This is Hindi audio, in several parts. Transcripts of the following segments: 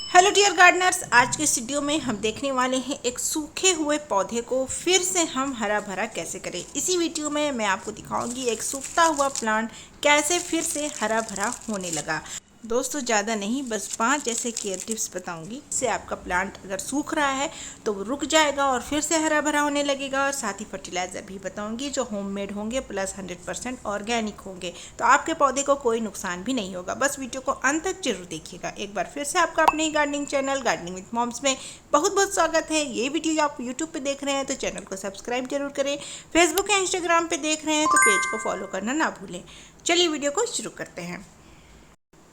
हेलो डियर गार्डनर्स, आज के इस वीडियो में हम देखने वाले हैं एक सूखे हुए पौधे को फिर से हम हरा भरा कैसे करें। इसी वीडियो में मैं आपको दिखाऊंगी एक सूखता हुआ प्लांट कैसे फिर से हरा भरा होने लगा। दोस्तों ज़्यादा नहीं, बस 5 ऐसे केयर टिप्स बताऊंगी। इससे आपका प्लांट अगर सूख रहा है तो वो रुक जाएगा और फिर से हरा भरा होने लगेगा। और साथ ही फर्टिलाइज़र भी बताऊंगी जो होममेड होंगे प्लस 100% ऑर्गेनिक होंगे, तो आपके पौधे को कोई नुकसान भी नहीं होगा। बस वीडियो को अंत तक जरूर देखिएगा। एक बार फिर से आपका अपने ही gardening channel gardening with moms में बहुत बहुत स्वागत है। ये वीडियो आप यूट्यूब पे देख रहे हैं तो चैनल को सब्सक्राइब जरूर करें। फेसबुक या इंस्टाग्राम पे देख रहे हैं तो पेज को फॉलो करना ना भूलें। चलिए वीडियो को शुरू करते हैं।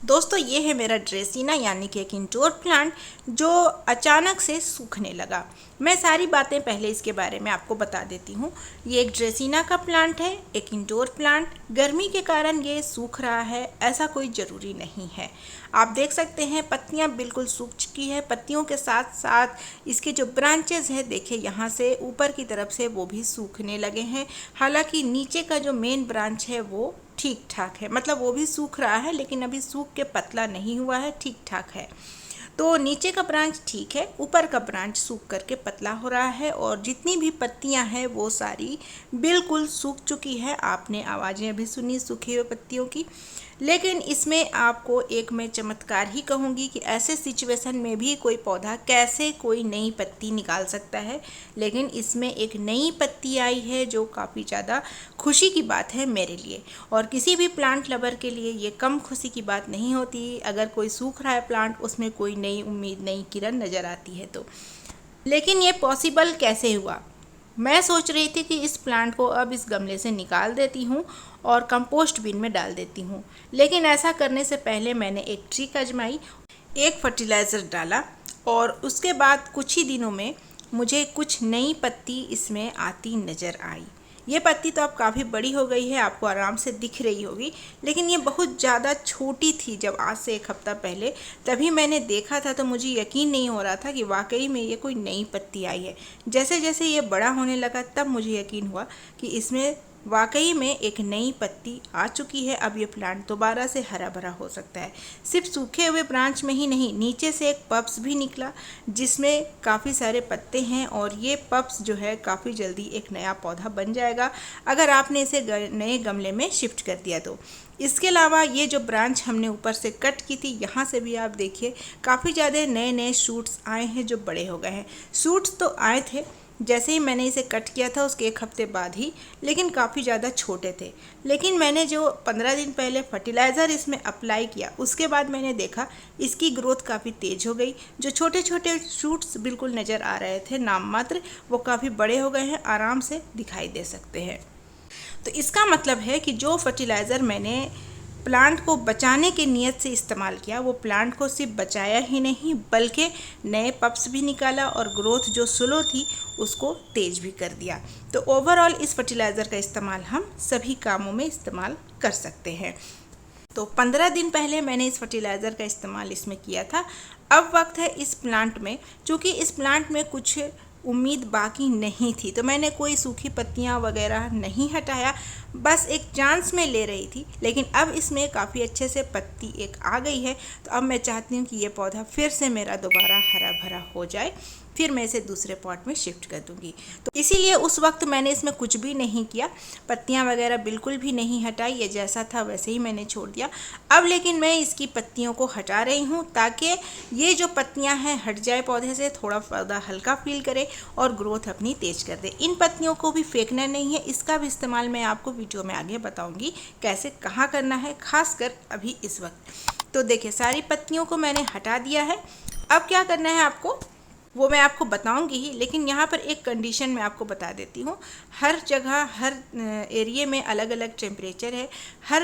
दोस्तों, ये है मेरा ड्रेसीना यानी कि एक इंडोर प्लांट जो अचानक से सूखने लगा। मैं सारी बातें पहले इसके बारे में आपको बता देती हूँ। ये एक ड्रेसीना का प्लांट है, एक इंडोर प्लांट। गर्मी के कारण ये सूख रहा है ऐसा कोई ज़रूरी नहीं है। आप देख सकते हैं पत्तियाँ बिल्कुल सूख चुकी है। पत्तियों के साथ साथ इसके जो ब्रांचेज हैं, देखिए यहाँ से ऊपर की तरफ से वो भी सूखने लगे हैं। हालांकि नीचे का जो मेन ब्रांच है वो ठीक ठाक है, मतलब वो भी सूख रहा है लेकिन अभी सूख के पतला नहीं हुआ है, ठीक ठाक है। तो नीचे का ब्रांच ठीक है, ऊपर का ब्रांच सूख करके पतला हो रहा है और जितनी भी पत्तियां हैं वो सारी बिल्कुल सूख चुकी है। आपने आवाज़ें अभी सुनी सूखे हुए पत्तियों की। लेकिन इसमें आपको एक मैं चमत्कार ही कहूँगी कि ऐसे सिचुएशन में भी कोई पौधा कैसे कोई नई पत्ती निकाल सकता है। लेकिन इसमें एक नई पत्ती आई है जो काफ़ी ज़्यादा खुशी की बात है मेरे लिए, और किसी भी प्लांट लवर के लिए ये कम खुशी की बात नहीं होती अगर कोई सूख रहा है प्लांट, उसमें कोई नई उम्मीद नई किरण नज़र आती है तो। लेकिन ये पॉसिबल कैसे हुआ? मैं सोच रही थी कि इस प्लांट को अब इस गमले से निकाल देती हूँ और कंपोस्ट बिन में डाल देती हूँ। लेकिन ऐसा करने से पहले मैंने एक ट्रिक आजमाई, एक फर्टिलाइज़र डाला और उसके बाद कुछ ही दिनों में मुझे कुछ नई पत्ती इसमें आती नज़र आई। ये पत्ती तो अब काफ़ी बड़ी हो गई है, आपको आराम से दिख रही होगी, लेकिन ये बहुत ज़्यादा छोटी थी जब आज से 1 हफ्ता पहले तभी मैंने देखा था, तो मुझे यकीन नहीं हो रहा था कि वाकई में ये कोई नई पत्ती आई है। जैसे जैसे ये बड़ा होने लगा तब मुझे यकीन हुआ कि इसमें वाकई में एक नई पत्ती आ चुकी है। अब ये प्लांट दोबारा से हरा भरा हो सकता है। सिर्फ सूखे हुए ब्रांच में ही नहीं, नीचे से एक पप्स भी निकला जिसमें काफ़ी सारे पत्ते हैं और ये पप्स जो है काफ़ी जल्दी एक नया पौधा बन जाएगा अगर आपने इसे नए गमले में शिफ्ट कर दिया तो। इसके अलावा ये जो ब्रांच हमने ऊपर से कट की थी, यहाँ से भी आप देखिए काफ़ी ज़्यादा नए नए शूट्स आए हैं जो बड़े हो गए हैं। शूट्स तो आए थे जैसे ही मैंने इसे कट किया था उसके 1 हफ्ते बाद ही, लेकिन काफ़ी ज़्यादा छोटे थे। लेकिन मैंने जो 15 दिन पहले फर्टिलाइज़र इसमें अप्लाई किया उसके बाद मैंने देखा इसकी ग्रोथ काफ़ी तेज़ हो गई। जो छोटे छोटे शूट्स बिल्कुल नज़र आ रहे थे नाम मात्र, वो काफ़ी बड़े हो गए हैं, आराम से दिखाई दे सकते हैं। तो इसका मतलब है कि जो फर्टिलाइज़र मैंने प्लांट को बचाने के नियत से इस्तेमाल किया वो प्लांट को सिर्फ बचाया ही नहीं बल्कि नए पप्स भी निकाला और ग्रोथ जो स्लो थी उसको तेज भी कर दिया। तो ओवरऑल इस फर्टिलाइज़र का इस्तेमाल हम सभी कामों में इस्तेमाल कर सकते हैं। तो 15 दिन पहले मैंने इस फर्टिलाइज़र का इस्तेमाल इसमें किया था। अब वक्त है इस प्लांट में, चूँकि इस प्लांट में कुछ उम्मीद बाकी नहीं थी तो मैंने कोई सूखी पत्तियां वगैरह नहीं हटाया, बस एक चांस में ले रही थी। लेकिन अब इसमें काफ़ी अच्छे से पत्ती एक आ गई है, तो अब मैं चाहती हूँ कि ये पौधा फिर से मेरा दोबारा हरा भरा हो जाए, फिर मैं इसे दूसरे पॉट में शिफ्ट कर दूंगी। तो इसीलिए उस वक्त मैंने इसमें कुछ भी नहीं किया, पत्तियां वगैरह बिल्कुल भी नहीं हटाई, ये जैसा था वैसे ही मैंने छोड़ दिया। अब लेकिन मैं इसकी पत्तियों को हटा रही हूँ ताकि ये जो पत्तियां हैं हट जाए पौधे से, थोड़ा पौधा हल्का फील करे और ग्रोथ अपनी तेज कर दे। इन पत्तियों को भी फेंकना नहीं है, इसका भी इस्तेमाल मैं आपको वीडियो में आगे बताऊँगी कैसे कहाँ करना है, खासकर अभी इस वक्त। तो देखिए सारी पत्तियों को मैंने हटा दिया है। अब क्या करना है आपको वो मैं आपको बताऊंगी ही, लेकिन यहाँ पर एक कंडीशन मैं आपको बता देती हूँ। हर जगह हर एरिया में अलग अलग टेम्परेचर है। हर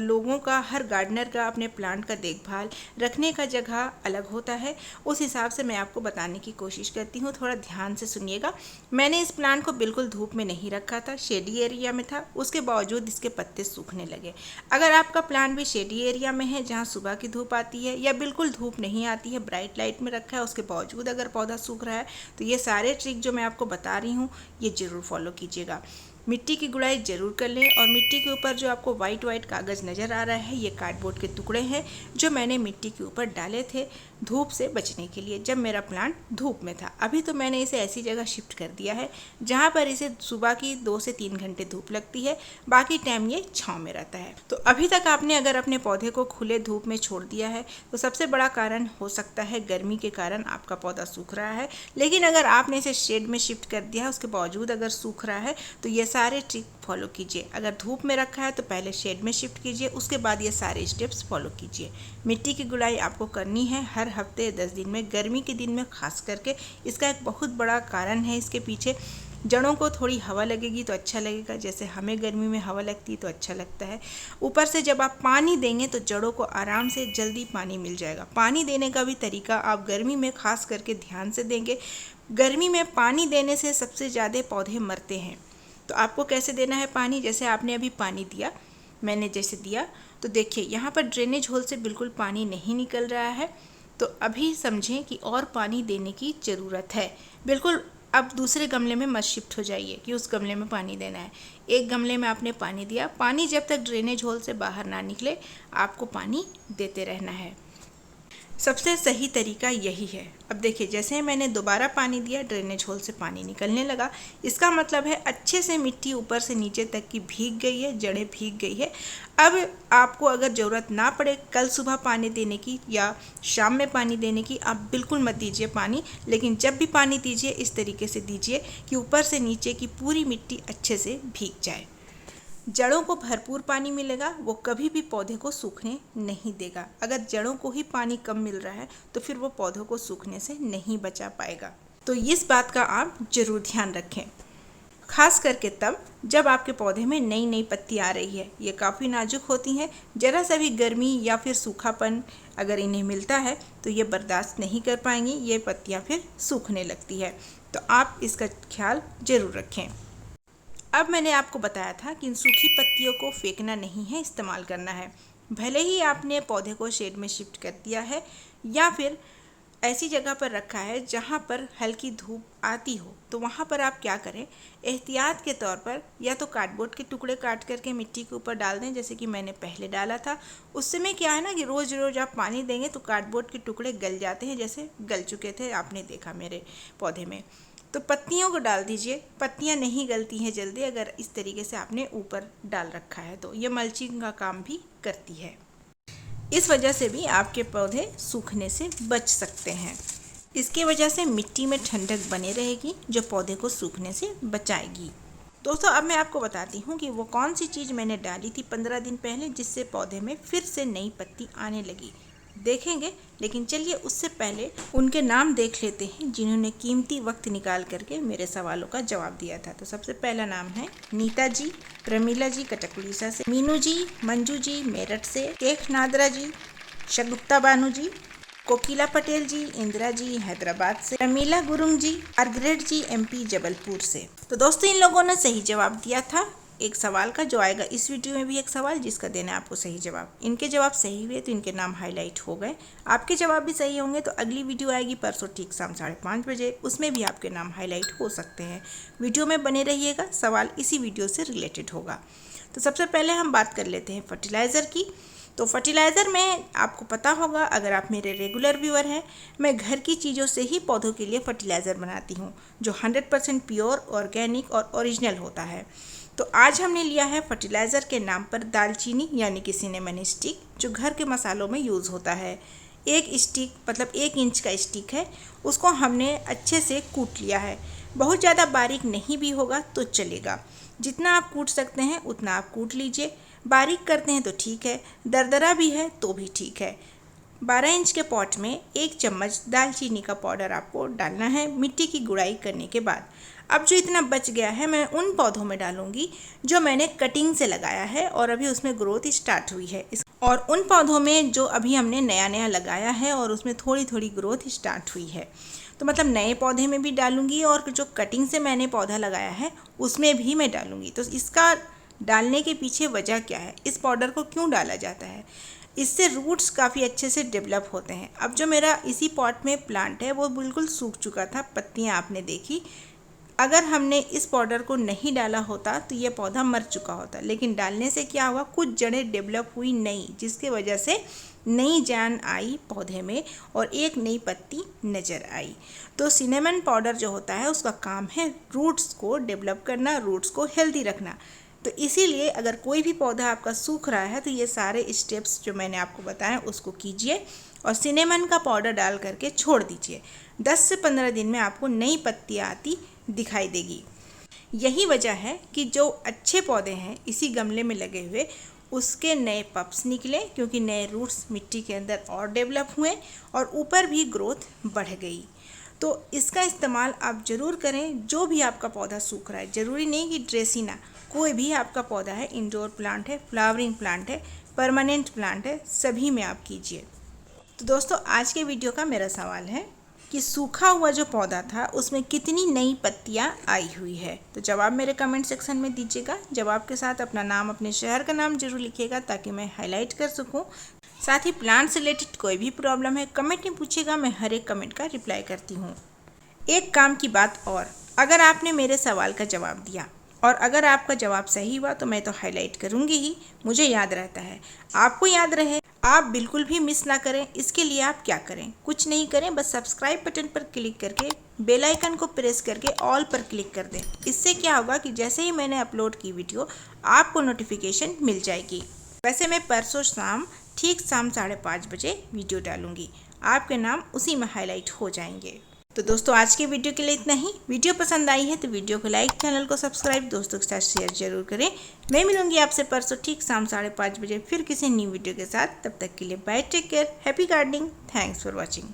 लोगों का, हर गार्डनर का अपने प्लांट का देखभाल रखने का जगह अलग होता है। उस हिसाब से मैं आपको बताने की कोशिश करती हूँ, थोड़ा ध्यान से सुनिएगा। मैंने इस प्लांट को बिल्कुल धूप में नहीं रखा था, शेडी एरिया में था, उसके बावजूद इसके पत्ते सूखने लगे। अगर आपका प्लांट भी शेडी एरिया में है जहाँ सुबह की धूप आती है या बिल्कुल धूप नहीं आती है, ब्राइट लाइट में रखा है, उसके बावजूद अगर पौधा सूख रहा है तो ये सारे ट्रिक जो मैं आपको बता रही हूँ ये ज़रूर फॉलो कीजिएगा। मिट्टी की गुड़ाई जरूर कर लें, और मिट्टी के ऊपर जो आपको वाइट कागज़ नज़र आ रहा है ये कार्डबोर्ड के टुकड़े हैं जो मैंने मिट्टी के ऊपर डाले थे। धूप से बचने के लिए, जब मेरा प्लांट धूप में था। अभी तो मैंने इसे ऐसी जगह शिफ्ट कर दिया है जहाँ पर इसे सुबह की 2 से 3 घंटे धूप लगती है, बाकी टाइम ये छाँव में रहता है। तो अभी तक आपने अगर अपने पौधे को खुले धूप में छोड़ दिया है तो सबसे बड़ा कारण हो सकता है गर्मी के कारण आपका पौधा सूख रहा है। लेकिन अगर आपने इसे शेड में शिफ्ट कर दिया है, उसके बावजूद अगर सूख रहा है, तो ये सारे ट्रिक फॉलो कीजिए। अगर धूप में रखा है तो पहले शेड में शिफ्ट कीजिए, उसके बाद ये सारे स्टेप्स फॉलो कीजिए। मिट्टी की गुड़ाई आपको करनी है हर हफ्ते 10 दिन में, गर्मी के दिन में खास करके। इसका एक बहुत बड़ा कारण है इसके पीछे, जड़ों को थोड़ी हवा लगेगी तो अच्छा लगेगा, जैसे हमें गर्मी में हवा लगती है तो अच्छा लगता है। ऊपर से जब आप पानी देंगे तो जड़ों को आराम से जल्दी पानी मिल जाएगा। पानी देने का भी तरीका आप गर्मी में खास करके ध्यान से देंगे। गर्मी में पानी देने से सबसे ज़्यादा पौधे मरते हैं। तो आपको कैसे देना है पानी, जैसे आपने अभी पानी दिया, मैंने जैसे दिया, तो देखिए यहाँ पर ड्रेनेज होल से बिल्कुल पानी नहीं निकल रहा है। तो अभी समझें कि और पानी देने की ज़रूरत है। बिल्कुल अब दूसरे गमले में मत शिफ्ट हो जाइए कि उस गमले में पानी देना है। एक गमले में आपने पानी दिया, पानी जब तक ड्रेनेज होल से बाहर ना निकले आपको पानी देते रहना है। सबसे सही तरीका यही है। अब देखिए जैसे मैंने दोबारा पानी दिया, ड्रेनेज होल से पानी निकलने लगा। इसका मतलब है अच्छे से मिट्टी ऊपर से नीचे तक की भीग गई है, जड़ें भीग गई है। अब आपको अगर ज़रूरत ना पड़े कल सुबह पानी देने की या शाम में पानी देने की, आप बिल्कुल मत दीजिए पानी। लेकिन जब भी पानी दीजिए इस तरीके से दीजिए कि ऊपर से नीचे की पूरी मिट्टी अच्छे से भीग जाए। जड़ों को भरपूर पानी मिलेगा, वो कभी भी पौधे को सूखने नहीं देगा। अगर जड़ों को ही पानी कम मिल रहा है तो फिर वो पौधों को सूखने से नहीं बचा पाएगा। तो इस बात का आप जरूर ध्यान रखें, खास करके तब जब आपके पौधे में नई नई पत्ती आ रही है। ये काफ़ी नाजुक होती हैं, ज़रा सा भी गर्मी या फिर सूखापन अगर इन्हें मिलता है तो ये बर्दाश्त नहीं कर पाएंगी, ये पत्तियाँ फिर सूखने लगती है। तो आप इसका ख्याल ज़रूर रखें। अब मैंने आपको बताया था कि इन सूखी पत्तियों को फेंकना नहीं है, इस्तेमाल करना है। भले ही आपने पौधे को शेड में शिफ्ट कर दिया है या फिर ऐसी जगह पर रखा है जहाँ पर हल्की धूप आती हो, तो वहाँ पर आप क्या करें, एहतियात के तौर पर या तो कार्डबोर्ड के टुकड़े काट करके मिट्टी के ऊपर डाल दें, जैसे कि मैंने पहले डाला था। उस समय क्या है ना कि रोज़ रोज़ आप पानी देंगे तो कार्डबोर्ड के टुकड़े गल जाते हैं, जैसे गल चुके थे, आपने देखा मेरे पौधे में। तो पत्तियों को डाल दीजिए, पत्तियां नहीं गलती हैं जल्दी अगर इस तरीके से आपने ऊपर डाल रखा है तो। ये मल्चिंग का काम भी करती है। इस वजह से भी आपके पौधे सूखने से बच सकते हैं। इसकी वजह से मिट्टी में ठंडक बनी रहेगी जो पौधे को सूखने से बचाएगी। दोस्तों अब मैं आपको बताती हूँ कि वो कौन सी चीज़ मैंने डाली थी 15 दिन पहले जिससे पौधे में फिर से नई पत्ती आने लगी। देखेंगे, लेकिन चलिए उससे पहले उनके नाम देख लेते हैं जिन्होंने कीमती वक्त निकाल करके मेरे सवालों का जवाब दिया था। तो सबसे पहला नाम है नीता जी, प्रमीला जी कटक-उड़ीसा से, मीनू जी, मंजू जी मेरठ से, केख नादरा जी, शगुप्ता बानू जी, कोकिला पटेल जी, इंदिरा जी हैदराबाद से, रमीला गुरुंग जी, मार्गरेट जी MP जबलपुर से। तो दोस्तों इन लोगों ने सही जवाब दिया था एक सवाल का, जो आएगा इस वीडियो में भी एक सवाल जिसका देना है आपको सही जवाब। इनके जवाब सही हुए तो इनके नाम हाईलाइट हो गए। आपके जवाब भी सही होंगे तो अगली वीडियो आएगी परसों ठीक शाम 5:30 बजे, उसमें भी आपके नाम हाईलाइट हो सकते हैं। वीडियो में बने रहिएगा, सवाल इसी वीडियो से रिलेटेड होगा। तो सबसे पहले हम बात कर लेते हैं फर्टिलाइज़र की। तो फर्टिलाइज़र में आपको पता होगा, अगर आप मेरे रेगुलर व्यूअर हैं, मैं घर की चीज़ों से ही पौधों के लिए फर्टिलाइज़र बनाती हूँ जो 100% प्योर, ऑर्गेनिक और ओरिजिनल होता है। तो आज हमने लिया है फर्टिलाइज़र के नाम पर दालचीनी यानी कि सिनेमन स्टिक, जो घर के मसालों में यूज़ होता है। एक स्टिक मतलब 1 इंच का स्टिक है, उसको हमने अच्छे से कूट लिया है। बहुत ज़्यादा बारीक नहीं भी होगा तो चलेगा, जितना आप कूट सकते हैं उतना आप कूट लीजिए। बारीक करते हैं तो ठीक है, दरदरा भी है तो भी ठीक है। 12 इंच के पॉट में 1 चम्मच दालचीनी का पाउडर आपको डालना है मिट्टी की गुड़ाई करने के बाद। अब जो इतना बच गया है मैं उन पौधों में डालूंगी जो मैंने कटिंग से लगाया है और अभी उसमें ग्रोथ स्टार्ट हुई है, और उन पौधों में जो अभी हमने नया नया लगाया है और उसमें थोड़ी थोड़ी ग्रोथ स्टार्ट हुई है। तो मतलब नए पौधे में भी डालूंगी और जो कटिंग से मैंने पौधा लगाया है उसमें भी मैं डालूंगी। तो इसका डालने के पीछे वजह क्या है, इस पाउडर को क्यों डाला जाता है, इससे रूट्स काफ़ी अच्छे से डेवलप होते हैं। अब जो मेरा इसी पॉट में प्लांट है वो बिल्कुल सूख चुका था, पत्तियां आपने देखी। अगर हमने इस पाउडर को नहीं डाला होता तो ये पौधा मर चुका होता, लेकिन डालने से क्या हुआ, कुछ जड़ें डेवलप हुई नई, जिसके वजह से नई जान आई पौधे में और एक नई पत्ती नज़र आई। तो सिनेमन पाउडर जो होता है उसका काम है रूट्स को डेवलप करना, रूट्स को हेल्दी रखना। तो इसीलिए अगर कोई भी पौधा आपका सूख रहा है तो ये सारे स्टेप्स जो मैंने आपको बताए उसको कीजिए और सिनेमन का पाउडर डाल करके छोड़ दीजिए। 10 से 15 दिन में आपको नई पत्तियाँ आती दिखाई देगी। यही वजह है कि जो अच्छे पौधे हैं इसी गमले में लगे हुए उसके नए पप्स निकले, क्योंकि नए रूट्स मिट्टी के अंदर और डेवलप हुए और ऊपर भी ग्रोथ बढ़ गई। तो इसका इस्तेमाल आप ज़रूर करें। जो भी आपका पौधा सूख रहा है, ज़रूरी नहीं कि ड्रेसिना, कोई भी आपका पौधा है, इंडोर प्लांट है, फ्लावरिंग प्लांट है, परमानेंट प्लांट है, सभी में आप कीजिए। तो दोस्तों आज के वीडियो का मेरा सवाल है कि सूखा हुआ जो पौधा था उसमें कितनी नई पत्तियां आई हुई है। तो जवाब मेरे कमेंट सेक्शन में दीजिएगा। जवाब के साथ अपना नाम, अपने शहर का नाम जरूर लिखिएगा ताकि मैं हाईलाइट कर सकूं। साथ ही प्लांट से रिलेटेड कोई भी प्रॉब्लम है कमेंट में पूछिएगा, मैं हर एक कमेंट का रिप्लाई करती हूँ। एक काम की बात और, अगर आपने मेरे सवाल का जवाब दिया और अगर आपका जवाब सही हुआ तो मैं तो हाईलाइट करूँगी ही, मुझे याद रहता है, आपको याद रहे, आप बिल्कुल भी मिस ना करें। इसके लिए आप क्या करें, कुछ नहीं करें, बस सब्सक्राइब बटन पर क्लिक करके बेल आइकन को प्रेस करके ऑल पर क्लिक कर दें। इससे क्या होगा कि जैसे ही मैंने अपलोड की वीडियो आपको नोटिफिकेशन मिल जाएगी। वैसे मैं परसों शाम ठीक शाम 5:30 बजे वीडियो डालूंगी, आपके नाम उसी में हाईलाइट हो जाएंगे। तो दोस्तों आज के वीडियो के लिए इतना ही। वीडियो पसंद आई है तो वीडियो को लाइक, चैनल को सब्सक्राइब, दोस्तों के साथ शेयर जरूर करें। मैं मिलूंगी आपसे परसों ठीक शाम 5:30 बजे फिर किसी न्यू वीडियो के साथ। तब तक के लिए bye, take care, happy gardening, thanks for watching.